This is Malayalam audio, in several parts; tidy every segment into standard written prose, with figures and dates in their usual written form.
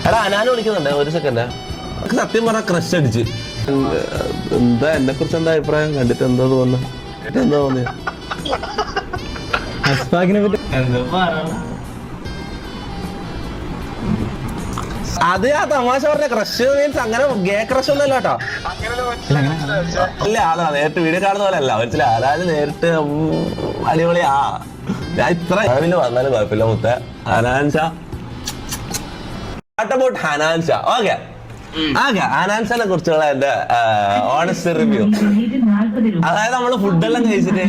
എടാ അനാന് വിളിക്കുന്നുണ്ട്, ഒരു സെക്കൻഡ്. സത്യം പറഞ്ഞ ക്രഷ് അടിച്ച്. എന്താ എന്നെ കുറിച്ച് എന്താ അഭിപ്രായം? കണ്ടിട്ട് എന്താ തോന്നുന്നു? എന്താ തോന്നിയ അത് ആ തമാശ പറഞ്ഞ ക്രഷ് മീൻസ് അങ്ങനെ ഗേ ക്രഷ് ഒന്നും അല്ല കേട്ടോ. അല്ല അതാ നേരിട്ട് വീഡിയോ കാണുന്ന പോലെ അല്ല മനസ്സിലായി. അതായത് നേരിട്ട് അടിപൊളിയാ. ഞാൻ ഇത്ര വന്നാലും കുഴപ്പമില്ല മുത്ത. ഹനാൻഷ ഹനാൻഷ ഓക്കെ ഹനാൻഷനെ കുറിച്ചുള്ള എന്റെ ഓണസ്റ്റ് റിവ്യൂ. അതായത് നമ്മള് ഫുഡെല്ലാം കഴിച്ചിട്ട്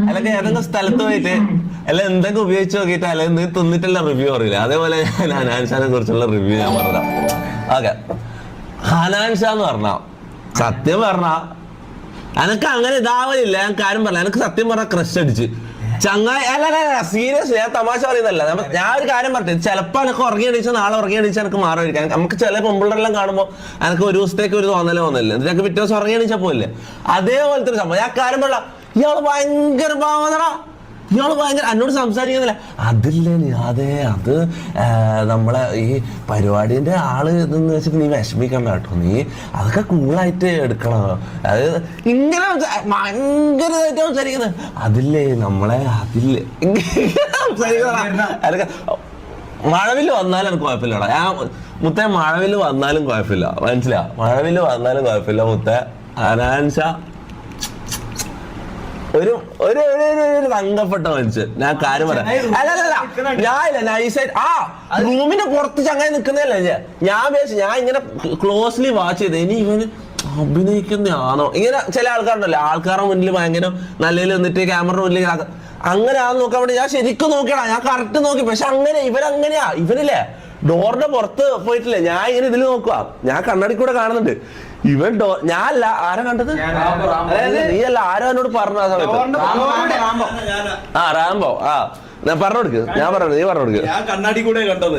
അല്ലെങ്കിൽ ഏതെങ്കിലും സ്ഥലത്ത് പോയിട്ട് അല്ലെ എന്തൊക്കെ ഉപയോഗിച്ച് നോക്കിയിട്ട് അല്ലെങ്കിൽ എന്തെങ്കിലും തിന്നിട്ടുള്ള റിവ്യൂ അറിയില്ല. അതേപോലെ ഞാൻ ഹനാൻഷാനെ കുറിച്ചുള്ള റിവ്യൂ ഞാൻ പറഞ്ഞ ഓക്കെ. ഹനാൻഷ എന്ന് പറഞ്ഞ സത്യം പറഞ്ഞ എനക്ക് അങ്ങനെ ഇതാവലില്ല. ഞാൻ കാര്യം പറഞ്ഞ എനിക്ക് സത്യം പറഞ്ഞ ക്രഷ് അടിച്ച് ചങ്ങായി. അല്ല സീരിയസ്ലി ഞാൻ തമാശ പറയുന്നല്ല. ഞാൻ ഒരു കാര്യം പറഞ്ഞു, ചിലപ്പോൾ എനിക്ക് ഉറങ്ങി അടിച്ചാൽ നാളെ ഉറങ്ങി അടിച്ചാൽ എനിക്ക് മാറിയിരിക്കാം. നമുക്ക് ചില പെമ്പിള്ളേരെല്ലാം കാണുമ്പോൾ എനിക്ക് ഒരു ദിവസത്തേക്ക് ഒരു തോന്നലില്ല, ഇതിനൊക്കെ പിറ്റേ ദിവസം ഉറങ്ങി അടിച്ചാൽ പോയില്ലേ. അതേപോലത്തെ ഒരു സംഭവം. ഞാൻ കാര്യം പറഞ്ഞ ഇയാള് ഭയങ്കര പാവനടാ, ഇയാള് ഭയങ്കര എന്നോട് സംസാരിക്കുന്നില്ല. അതില്ലേ അതെ അത് നമ്മളെ ഈ പരിപാടിന്റെ ആള് ഇതെന്ന് വെച്ചിട്ട് നീ വിഷമിക്കണ്ട കേട്ടോ, നീ അതൊക്കെ കൂളായിട്ട് എടുക്കണം. അതായത് ഇങ്ങനെ ഭയങ്കരമായിട്ട് സംസാരിക്കുന്നത് അതില്ലേ നമ്മളെ അതില്ലേ സംസാരിക്കുന്ന. മഴവില് വന്നാലും എനിക്ക് കുഴപ്പമില്ലടാ. ഞാൻ മുത്തേ മഴവില് വന്നാലും കുഴപ്പമില്ല, മനസ്സിലാ. മഴവില് വന്നാലും കുഴപ്പമില്ല മുത്തേ. ഹനാൻഷ ഒരു ഒരു തങ്കപ്പെട്ട മനുഷ്യൻ. ഞാൻ കാര്യം പറയാം. അല്ലല്ല ഞാനില്ല നൈസായിട്ട് റൂമിന്റെ പുറത്ത് ചങ്ങായി നിൽക്കുന്നതല്ലേ. ഞാൻ വിചാരിച്ചു ഞാൻ ഇങ്ങനെ ക്ലോസ്ലി വാച്ച് ചെയ്ത് ഇനി ഇവന് അഭിനയിക്കുന്നതാണോ ഇങ്ങനെ. ചില ആൾക്കാരുണ്ടല്ലോ ആൾക്കാരുടെ മുന്നിൽ ഭയങ്കര നല്ലതിൽ നിന്നിട്ട് ക്യാമറ മുന്നിൽ അങ്ങനെ ആണെന്ന് നോക്കാൻ വേണ്ടി ഞാൻ ശരിക്കും നോക്കിയടാ. ഞാൻ കറക്റ്റ് നോക്കി. പക്ഷെ അങ്ങനെ ഇവനങ്ങനെയാ. ഇവനില്ലേ ഡോറിന്റെ പുറത്ത് പോയിട്ടില്ലേ, ഞാൻ ഇങ്ങനെ ഇതിൽ നോക്കുക. ഞാൻ കണ്ണാടി കൂടെ കാണുന്നുണ്ട്. ഇവൻ ഞാനല്ല ആരാ കണ്ടത്, നീയല്ല ആരോ എന്നോട് പറഞ്ഞു ആ സമയത്ത്. റാംബോ ഞാൻ പറഞ്ഞു കൊടുക്ക്. ഞാൻ പറഞ്ഞു നീ പറഞ്ഞു കൊടുക്ക്. ഞാൻ കണ്ണാടി കൂടെ കണ്ടത്.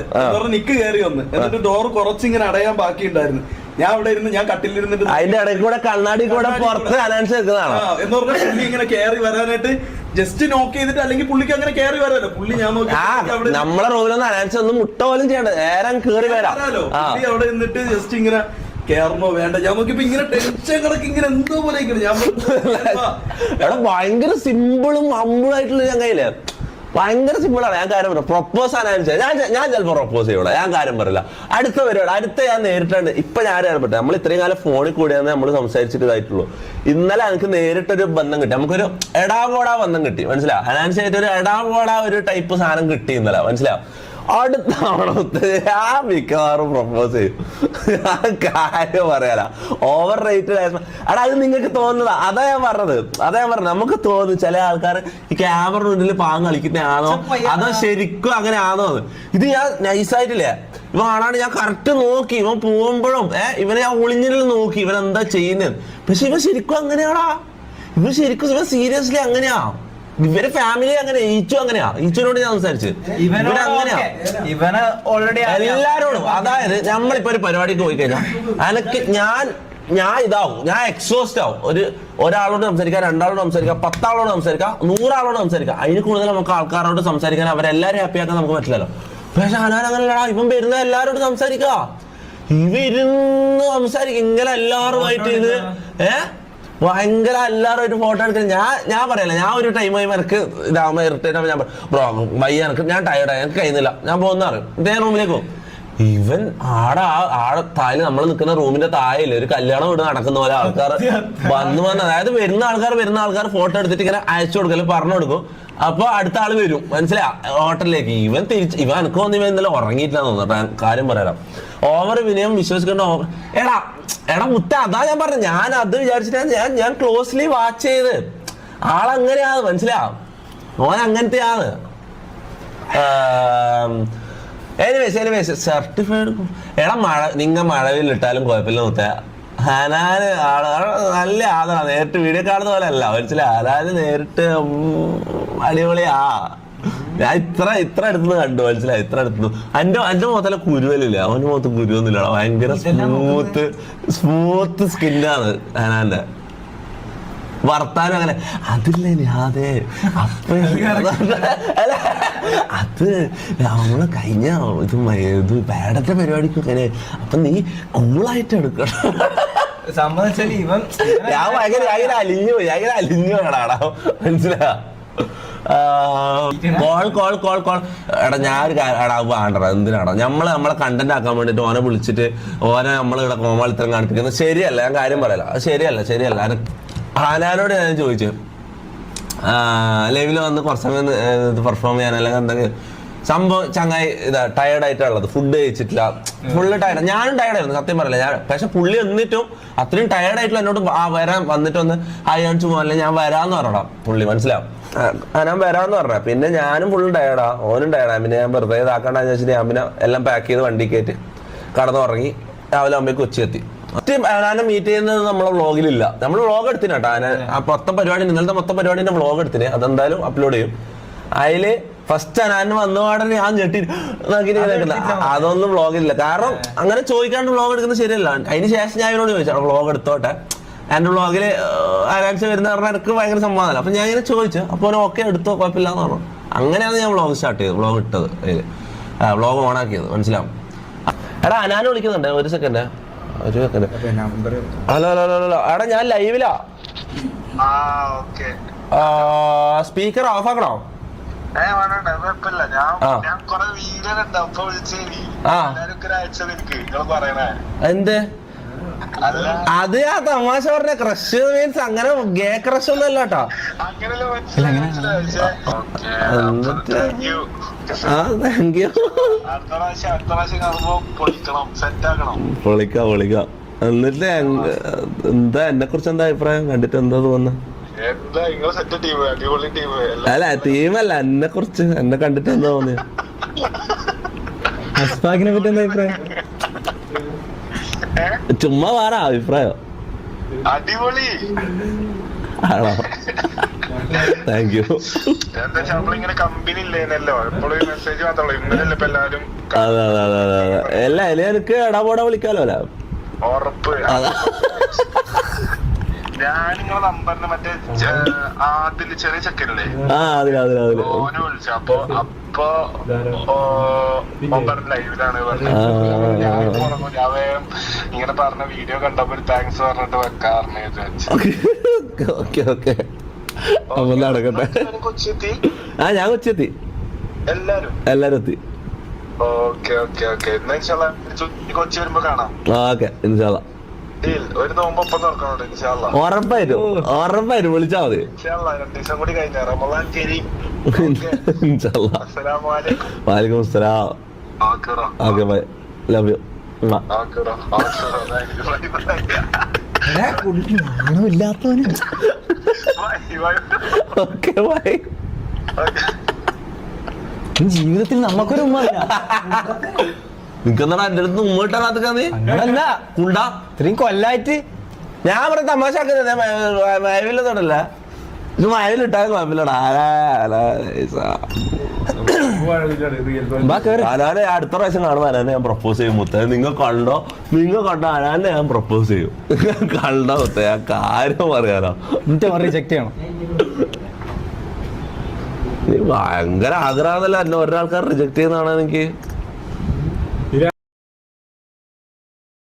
നിക്ക് കയറി വന്ന് എന്നിട്ട് ഡോർ കുറച്ചിങ്ങനെ അടയാൻ ബാക്കി ഉണ്ടായിരുന്നു. ഞാൻ ഇവിടെ ഇരുന്ന് ഞാൻ കട്ടിലിരുന്നിട്ട് അതിന്റെ ഇടയിൽ കൂടെ കണ്ണാടി കൂടെ പുറത്ത് അനാൻസ് വെക്കുന്നതാണ് എന്ന് പറഞ്ഞാൽ പുള്ളി ഇങ്ങനെ കയറി വരാനായിട്ട് ജസ്റ്റ് നോക്ക് ചെയ്തിട്ട്, അല്ലെങ്കിൽ പുള്ളിക്ക് അങ്ങനെ കയറി വരാലോ. പുള്ളി ഞാൻ നോക്കി നമ്മളെ റൂമിലൊന്നും അനാൻസ് ഒന്നും മുട്ട പോലും ചെയ്യണ്ട, നേരം കയറി വരാലോ. പുള്ളി അവിടെ നിന്നിട്ട് ജസ്റ്റ് ഇങ്ങനെ കേറണോ വേണ്ട ഞാൻ നോക്കിയപ്പോ ഇങ്ങനെ ടെൻഷൻ കിടക്ക് ഇങ്ങനെ എന്തോ പോലെ ഞാൻ ഭയങ്കര സിമ്പിളും ഹമ്പിളായിട്ടുള്ള ഞാൻ കയ്യില് ഭയങ്കര സിമ്പിളാണ്. ഞാൻ കാര്യം പറയാം. പ്രൊപ്പോസ് ആനാൻസ് ഞാൻ ചിലപ്പോൾ പ്രൊപ്പോസ് ചെയ്യൂടാ. ഞാൻ കാര്യം പറയില്ല. അടുത്ത പരിപാടി അടുത്ത ഞാൻ നേരിട്ടുണ്ട്. ഇപ്പൊ ഞാൻ അറിയപ്പെട്ടെ നമ്മൾ ഇത്രയും കാലം ഫോണിൽ കൂടിയാന്ന് നമ്മൾ സംസാരിച്ചിട്ട് ഇതായിട്ടുള്ളൂ. ഇന്നലെ എനിക്ക് നേരിട്ടൊരു ബന്ധം കിട്ടി. നമുക്കൊരു എടാപോടാ ബന്ധം കിട്ടി, മനസ്സിലാ. ഹനാൻസായിട്ട് ഒരു എടാപോടാ ഒരു ടൈപ്പ് സാധനം കിട്ടി ഇന്നലെ, മനസ്സിലാ. അടുത്ത ഞാൻ മിക്കവാറും പ്രൊപ്പോസ് ചെയ്യും. കാര്യം പറയാനാ ഓവർ റേറ്റഡ് ആയിരുന്നു. അടാ അത് നിങ്ങൾക്ക് തോന്നുന്നതാ. അതാ ഞാൻ പറഞ്ഞത്. നമുക്ക് തോന്നും ചില ആൾക്കാർ ഈ ക്യാമറ മുന്നിൽ പാങ്ങ് കളിക്കുന്നതാണോ അതോ ശരിക്കും അങ്ങനെ ആണോ എന്ന്. ഇത് ഞാൻ നൈസായിട്ടില്ലേ ഇവൻ കാണാണ്ട് ഞാൻ കറക്റ്റ് നോക്കി. ഇവൻ പോകുമ്പോഴും ഇവനെ ഞാൻ ഒളിഞ്ഞിൽ നോക്കി ഇവൻ എന്താ ചെയ്യുന്നത്. പക്ഷെ ഇവൻ ശരിക്കും അങ്ങനെയാടാ. ഇവൻ സീരിയസ്ലി അങ്ങനെയാ. ഇവരെ ഫാമിലി അങ്ങനെ. ഈച്ചു അങ്ങനെയാ. ഈച്ചുവിനോട് ഞാൻ സംസാരിച്ചു. ഇവനെ അങ്ങനെയാ എല്ലാരോടും. അതായത് നമ്മളിപ്പോ ഒരു പരിപാടിക്ക് പോയി കഴിഞ്ഞാൽ എനിക്ക് ഞാൻ ഇതാവും, ഞാൻ എക്സോസ്റ്റ് ആവും. ഒരാളോട് സംസാരിക്കാം, രണ്ടാളോട് സംസാരിക്കാം, 10 ആളോട് സംസാരിക്കാം, 100 ആളോട് സംസാരിക്കാം. അതിന് കൂടുതൽ നമുക്ക് ആൾക്കാരോട് സംസാരിക്കാൻ അവരെല്ലാരും ഹാപ്പി ആക്കാൻ നമുക്ക് പറ്റില്ലല്ലോ. പക്ഷെ ഹനാൻ അങ്ങനെയല്ലടാ. ഇവൻ വരുന്ന എല്ലാരോടും സംസാരിക്ക. ഇവ ഇരുന്ന് സംസാരിക്കും ഇങ്ങനെ എല്ലാവരുമായിട്ട്. ഇത് ഭയങ്കര എല്ലാവരുമായിട്ട് ഫോട്ടോ എടുക്കാൻ ഞാൻ പറയല്ല. ഞാൻ ഒരു ടൈം കഴിയുമ്പോൾ എനിക്ക് ഇതാകുമ്പോൾ ഇറിറ്റേറ്റ് ആകുമ്പോൾ ഞാൻ ബ്രോ വയ്യ എനിക്ക് ഞാൻ ടയർഡായി എനിക്ക് കഴിയുന്നില്ല ഞാൻ പോകുന്ന പറയും. ഇതേ റൂമിലേക്ക് പോകും. ഇവൻ ആടെ താഴെ നമ്മൾ നിൽക്കുന്ന റൂമിന്റെ താഴെയില്ലേ ഒരു കല്യാണം വീട് നടക്കുന്ന പോലെ ആൾക്കാർ വന്ന് അതായത് വരുന്ന ആൾക്കാർ ഫോട്ടോ എടുത്തിട്ട് ഇങ്ങനെ അയച്ചു കൊടുക്കല് പറഞ്ഞു കൊടുക്കും. അപ്പൊ അടുത്ത ആള് വരും, മനസ്സിലാ ഹോട്ടലിലേക്ക്. ഇവൻ എനിക്ക് തോന്നി ഇവൻ ഇന്നലെ ഉറങ്ങിയിട്ടില്ല തോന്നുന്നു. കാര്യം പറയാം. ഓവർ വിനയം വിശ്വസിക്കേണ്ട ഓവർ. എടാ മുത്ത അതാ ഞാൻ പറഞ്ഞു. ഞാൻ അത് വിചാരിച്ചിട്ടാണ് ഞാൻ ക്ലോസ്ലി വാച്ച് ചെയ്ത്. ആളങ്ങനെയാണ്, മനസ്സിലാ. ഓൻ അങ്ങനത്തെയാണ്. Anyways certified. നിങ്ങ മഴവിലിട്ടാലും കുഴപ്പമില്ല മുത്ത. ഹനാന് നല്ല ആളാ. നേരിട്ട് വീഡിയോ കാണുന്ന പോലെ അല്ല, മനസ്സിലായി. അതായത് നേരിട്ട് അടിപൊളിയാ. ഞാൻ ഇത്ര അടുത്തുനിന്ന് കണ്ടു, മനസ്സിലായി. ഇത്ര അടുത്തുനിന്ന് എന്റെ മുഖത്തല്ല കുരുവലില്ല. അവന്റെ മുഖത്ത് കുരുവൊന്നുമില്ല. ഭയങ്കര സ്മൂത്ത് സ്കിന്നാണ് ഹനാന്റെ. വർത്താനം അങ്ങനെ അതില്ലേ അതെ അപ്പൊ അല്ല അത് നമ്മള് കഴിഞ്ഞ ഇത് ബാഡത്തെ പരിപാടിക്ക് അങ്ങനെ അപ്പൊ നീ കൂളായിട്ട് എടുക്കണം. സമ്മതിച്ചാല് ഇവൻ ഞാൻ ഭയങ്കര അലിഞ്ഞു വേടാടാ മനസ്സിലാ. കോൾ എടാ ഞാനൊരു എടാ വേണ്ടടാ എന്തിനാടാ നമ്മളെ കണ്ടന്റ് ആക്കാൻ വേണ്ടിട്ട് ഓനെ വിളിച്ചിട്ട് ഓനെ നമ്മളിവിടെ കോമാളിത്തരം കാണിപ്പിക്കുന്നത് ശരിയല്ല. ഞാൻ കാര്യം പറയല, അത് ശരിയല്ല. ആനാനോട് ഞാൻ ചോദിച്ചു ലൈവില് വന്ന് കുറച്ച് സമയം പെർഫോം ചെയ്യാൻ അല്ലെങ്കിൽ എന്തെങ്കിലും സംഭവം ചങ്ങായി ഇതാ ടയർഡായിട്ടുള്ളത്, ഫുഡ് കഴിച്ചിട്ടില്ല, ഫുള്ള് ടയർഡ്. ഞാനും ടയർഡായിരുന്നു സത്യം പറയില്ല ഞാൻ. പക്ഷെ പുള്ളി എന്നിട്ടും അത്രയും ടയർഡായിട്ടുള്ള എന്നോട് വരാൻ വന്നിട്ടൊന്ന് ഹായ് കാണിച്ചു പോകാനല്ലേ ഞാൻ വരാന്ന് പറഞ്ഞടാ പുള്ളി മനസ്സിലാവും. ഞാൻ വരാന്ന് പറഞ്ഞ പിന്നെ ഞാനും ഫുള്ളും ടയർഡാ, ഓനും ടയർഡാ. പിന്നെ ഞാൻ വെറുതെ ഇതാക്കണ്ടെന്ന് വെച്ചിട്ട് ഞാൻ പിന്നെ എല്ലാം പാക്ക് ചെയ്ത് വണ്ടി കയറ്റി കടന്നുറങ്ങി. രാവിലെ അമ്മയ്ക്ക് കൊച്ചി എത്തി. ആനെ മീറ്റ് ചെയ്യുന്നത് നമ്മളെ വ്ളോഗിലില്ല. നമ്മൾ വ്ളോഗ് എടുത്തിന് കേട്ടോ. മൊത്തം പരിപാടി ഇന്നലത്തെ മൊത്തം പരിപാടിന്റെ വ്ളോഗ് എടുത്തിന്, അതെന്തായാലും അപ്ലോഡ് ചെയ്യും. അതില് ഫസ്റ്റ് അനാന് വന്നപാടെ ഞാൻ ഞെട്ടി നോക്കിയിട്ട് അതൊന്നും വ്ളോഗിലില്ല. കാരണം അങ്ങനെ ചോദിക്കാണ്ട് വ്ളോഗ് എടുക്കുന്നത് ശരിയല്ല. അതിന് ശേഷം ഞാൻ ഇവരോട് ചോദിച്ചു വ്ളോഗ് എടുത്തോട്ടെ, എന്റെ വ്ളോഗില് ആരാഴ്ച വരുന്ന പറഞ്ഞാൽ എനിക്ക് ഭയങ്കര സമ്മതമല്ല. അപ്പൊ ഞാൻ ഇങ്ങനെ ചോദിച്ചു, അപ്പോൾ ഓക്കെ എടുത്തോ കുഴപ്പമില്ല എന്ന് പറഞ്ഞു. അങ്ങനെയാണ് ഞാൻ വ്ളോഗ് സ്റ്റാർട്ട് ചെയ്തത്, വ്ളോഗ് ഇട്ടത്, വ്ളോഗ് ഓൺ ആക്കിയത് മനസ്സിലാവും. എടാ അനാന് വിളിക്കുന്നുണ്ട്, ഒരു സെക്കൻഡ്. ഹലോ എടാ ഞാൻ ലൈവിലാ. Speaker of ആക്കണോ? എന്ത് അത് ആ തമാശ പറഞ്ഞ ക്രഷ് മീൻസ് അങ്ങനെ ഗേ ക്രഷ് ഒന്നും അല്ല കേട്ടോ. പൊളിക്കാം. എന്നിട്ട് എന്താ എന്നെ കുറിച്ച് എന്താ അഭിപ്രായം? കണ്ടിട്ട് എന്താ തോന്നുന്നു? അല്ല ടീമല്ല, എന്നെ കുറിച്ച് എന്നെ കണ്ടിട്ട് എന്താ തോന്നിയ? അസ്പാക്കിനെ പറ്റി എന്താ അഭിപ്രായം? ചുമ്മാ വേറെ അഭിപ്രായം. അടിപൊളി ആണോ? Thank you. നമ്മളിങ്ങനെ കമ്പനി ഇല്ലേനല്ലോ, എപ്പോഴും മെസ്സേജ് മാത്രമല്ലോ. ഇന്നലെ ഇപ്പൊ എല്ലാരും അതെ അല്ല എനിക്ക് എടാപോടാ വിളിക്കാലോ അല്ല. ഉറപ്പ്. ഞാൻ നിങ്ങളെ നമ്പറിന് മറ്റേ അതില് ചെറിയ ചെക്കനല്ലേ ഓനെ വിളിച്ചു. അപ്പൊ ലൈവിലാണ് ഞാൻ ഇങ്ങനെ പറഞ്ഞ വീഡിയോ കണ്ടപ്പോ ഒരു താങ്ക്സ് പറഞ്ഞിട്ട് വെക്കാറുണ്ട്. നടക്കട്ടെ. കൊച്ചെത്തി? ഞാൻ കൊച്ചെത്തി. എല്ലാരും എത്തി. കൊച്ചി വരുമ്പോ കാണാം. ഓക്കെ ഇൻഷാല്ലാ. ഒരു നോമ്പ് ഒപ്പം തുറക്കണോണ്ട് ഇൻഷാല്ലാ. ഉറപ്പായിട്ടും വിളിച്ചാ മതി. 2 ദിവസം കൂടി കഴിഞ്ഞ റമളാൻ കരീം. ഇൻഷാല്ലാ. അസ്സലാമു അലൈക്കും. വഅലൈക്കും അസ്സലാം. Okay bye, love you. ഇല്ലാത്തവന് ഓക്കെ ബൈ. ജീവിതത്തിൽ നമുക്കൊരു ഉമ്മ നിക്കെന്നാ എന്റെ അടുത്ത് ഉമ്മ കിട്ടാനാത്ത നീ അങ്ങനല്ല ഉണ്ടാ ഇത്രയും കൊല്ലായിട്ട് ഞാൻ ഇവിടെ തമാശ മയവില്ലതോടല്ല ഇത് മയവിലിട്ടാലും കുഴപ്പമില്ലടാ. അനാനെ അടുത്ത പ്രാവശ്യം കാണുമ്പോ അനാനെ ഞാൻ പ്രപ്പോസ് ചെയ്യും മുത്തേ. നിങ്ങൾ കണ്ടോ അനാനെ ഞാൻ പ്രപ്പോസ് ചെയ്യും. കണ്ടോ മുത്തേ, ഞാൻ കാര്യം പറയാനോ റിജക്ട് ചെയ്യണം. ഭയങ്കര ആഗ്രഹമല്ല എന്നെ ഒരാൾക്കാർ റിജക്ട് ചെയ്യുന്നതാണ് എനിക്ക്.